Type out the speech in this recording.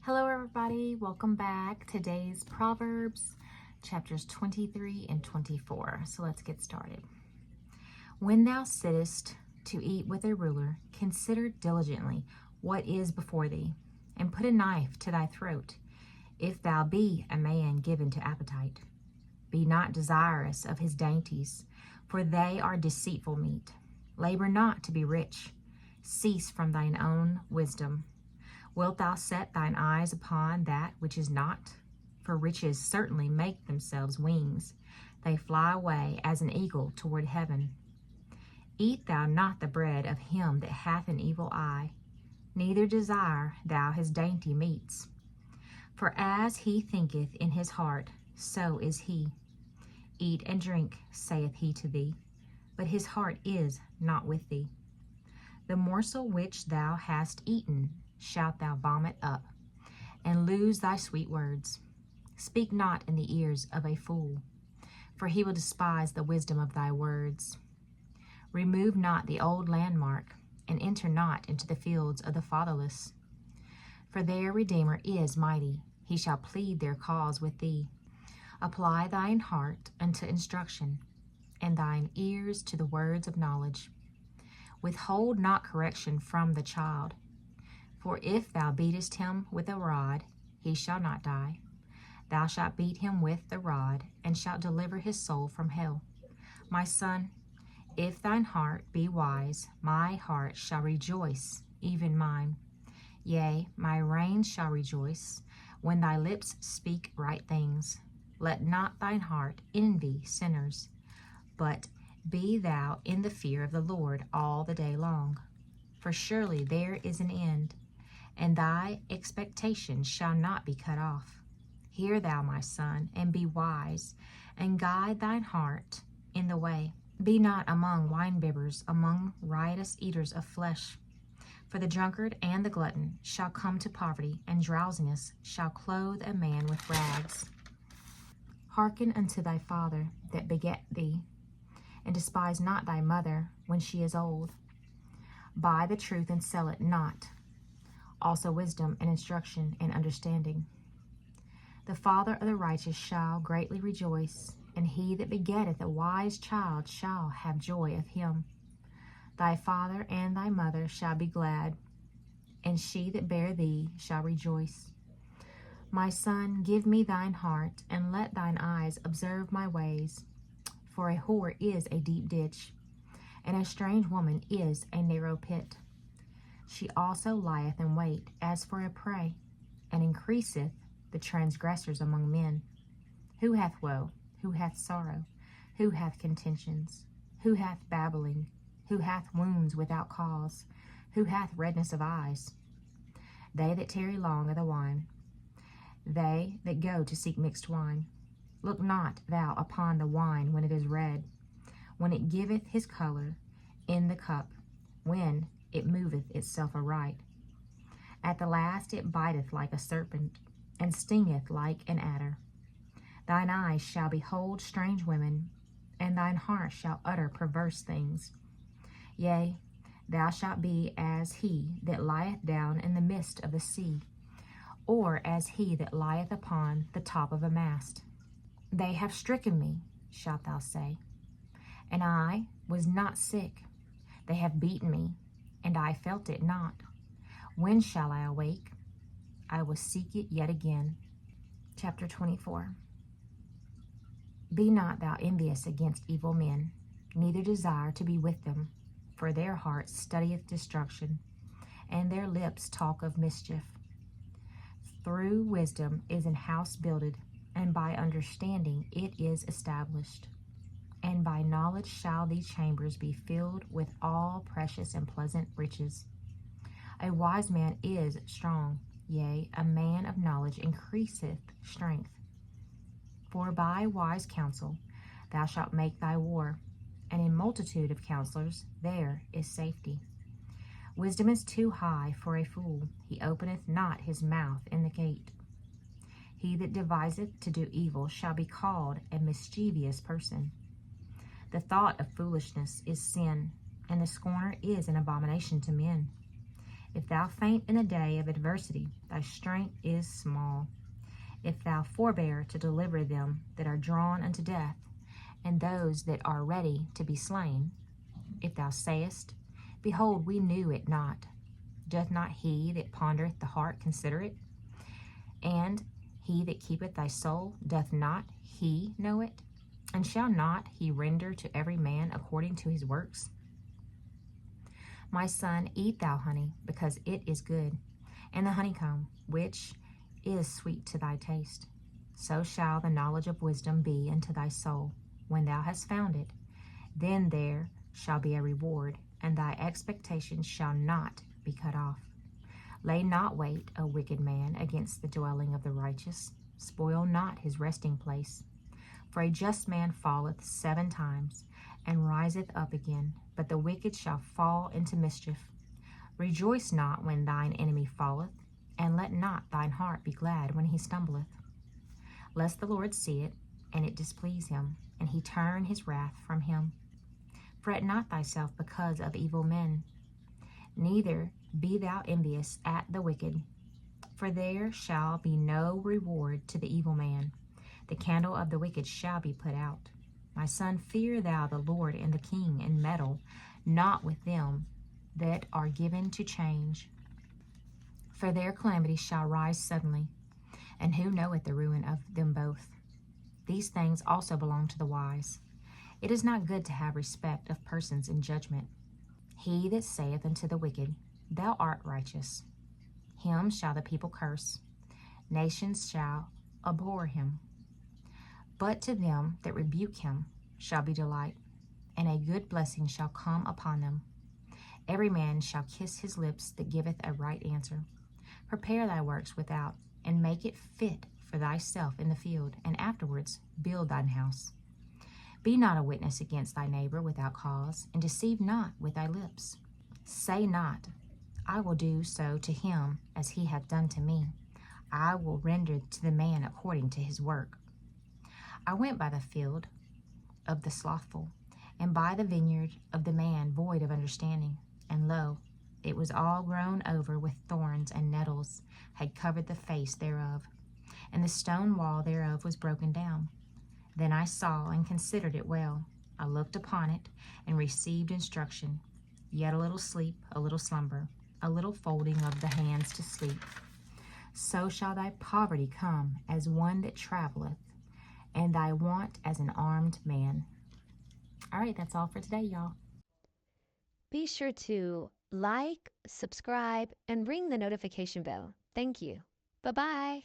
Hello everybody, welcome back. Today's Proverbs, chapters 23 and 24. So let's get started. When thou sittest to eat with a ruler, consider diligently what is before thee, and put a knife to thy throat, if thou be a man given to appetite. Be not desirous of his dainties, for they are deceitful meat. Labor not to be rich. Cease from thine own wisdom. Wilt thou set thine eyes upon that which is not? For riches certainly make themselves wings. They fly away as an eagle toward heaven. Eat thou not the bread of him that hath an evil eye, neither desire thou his dainty meats. For as he thinketh in his heart, so is he. Eat and drink, saith he to thee, but his heart is not with thee. The morsel which thou hast eaten shalt thou vomit up, and lose thy sweet words. Speak not in the ears of a fool, for he will despise the wisdom of thy words. Remove not the old landmark, and enter not into the fields of the fatherless. For their Redeemer is mighty, he shall plead their cause with thee. Apply thine heart unto instruction, and thine ears to the words of knowledge. Withhold not correction from the child, for if thou beatest him with a rod, he shall not die. Thou shalt beat him with the rod, and shalt deliver his soul from hell. My son, if thine heart be wise, my heart shall rejoice, even mine. Yea, my reins shall rejoice, when thy lips speak right things. Let not thine heart envy sinners, but be thou in the fear of the Lord all the day long. For surely there is an end, and thy expectation shall not be cut off. Hear thou, my son, and be wise, and guide thine heart in the way. Be not among winebibbers, among riotous eaters of flesh. For the drunkard and the glutton shall come to poverty, and drowsiness shall clothe a man with rags. Hearken unto thy father that begat thee, and despise not thy mother when she is old. Buy the truth and sell it not, also wisdom and instruction and understanding. The father of the righteous shall greatly rejoice, and he that begetteth a wise child shall have joy of him. Thy father and thy mother shall be glad, and she that bare thee shall rejoice. My son, give me thine heart, and let thine eyes observe my ways. For a whore is a deep ditch, and a strange woman is a narrow pit. She also lieth in wait as for a prey, and increaseth the transgressors among men. Who hath woe? Who hath sorrow? Who hath contentions? Who hath babbling? Who hath wounds without cause? Who hath redness of eyes? They that tarry long of the wine, they that go to seek mixed wine. Look not thou upon the wine when it is red, when it giveth his color in the cup, when it moveth itself aright. At the last it biteth like a serpent, and stingeth like an adder. Thine eyes shall behold strange women, and thine heart shall utter perverse things. Yea, thou shalt be as he that lieth down in the midst of the sea, or as he that lieth upon the top of a mast. They have stricken me, shalt thou say, and I was not sick. They have beaten me, and I felt it not. When shall I awake? I will seek it yet again. Chapter 24. Be not thou envious against evil men, neither desire to be with them, for their heart studieth destruction, and their lips talk of mischief. Through wisdom is an house builded, and by understanding it is established. And by knowledge shall these chambers be filled with all precious and pleasant riches. A wise man is strong, yea, a man of knowledge increaseth strength. For by wise counsel thou shalt make thy war, and in multitude of counselors there is safety. Wisdom is too high for a fool, he openeth not his mouth in the gate. He that deviseth to do evil shall be called a mischievous person. The thought of foolishness is sin, and the scorner is an abomination to men. If thou faint in the day of adversity, thy strength is small. If thou forbear to deliver them that are drawn unto death, and those that are ready to be slain, if thou sayest, Behold, we knew it not, doth not he that pondereth the heart consider it? And he that keepeth thy soul, doth not he know it? And shall not he render to every man according to his works? My son, eat thou honey, because it is good, and the honeycomb, which is sweet to thy taste. So shall the knowledge of wisdom be unto thy soul, when thou hast found it. Then there shall be a reward, and thy expectation shall not be cut off. Lay not wait, O wicked man, against the dwelling of the righteous. Spoil not his resting place. For a just man falleth 7 times, and riseth up again, but the wicked shall fall into mischief. Rejoice not when thine enemy falleth, and let not thine heart be glad when he stumbleth. Lest the Lord see it, and it displease him, and he turn his wrath from him. Fret not thyself because of evil men, neither be thou envious at the wicked, for there shall be no reward to the evil man. The candle of the wicked shall be put out. My son, fear thou the Lord and the king, and meddle not with them that are given to change. For their calamity shall rise suddenly, and who knoweth the ruin of them both? These things also belong to the wise. It is not good to have respect of persons in judgment. He that saith unto the wicked, Thou art righteous, him shall the people curse. Nations shall abhor him. But to them that rebuke him shall be delight, and a good blessing shall come upon them. Every man shall kiss his lips that giveth a right answer. Prepare thy works without, and make it fit for thyself in the field, and afterwards build thine house. Be not a witness against thy neighbor without cause, and deceive not with thy lips. Say not, I will do so to him as he hath done to me. I will render to the man according to his work. I went by the field of the slothful, and by the vineyard of the man void of understanding. And lo, it was all grown over with thorns, and nettles had covered the face thereof, and the stone wall thereof was broken down. Then I saw and considered it well. I looked upon it, and received instruction. Yet a little sleep, a little slumber, a little folding of the hands to sleep. So shall thy poverty come as one that traveleth, and thy want as an armed man. All right, that's all for today, y'all. Be sure to like, subscribe, and ring the notification bell. Thank you. Bye-bye.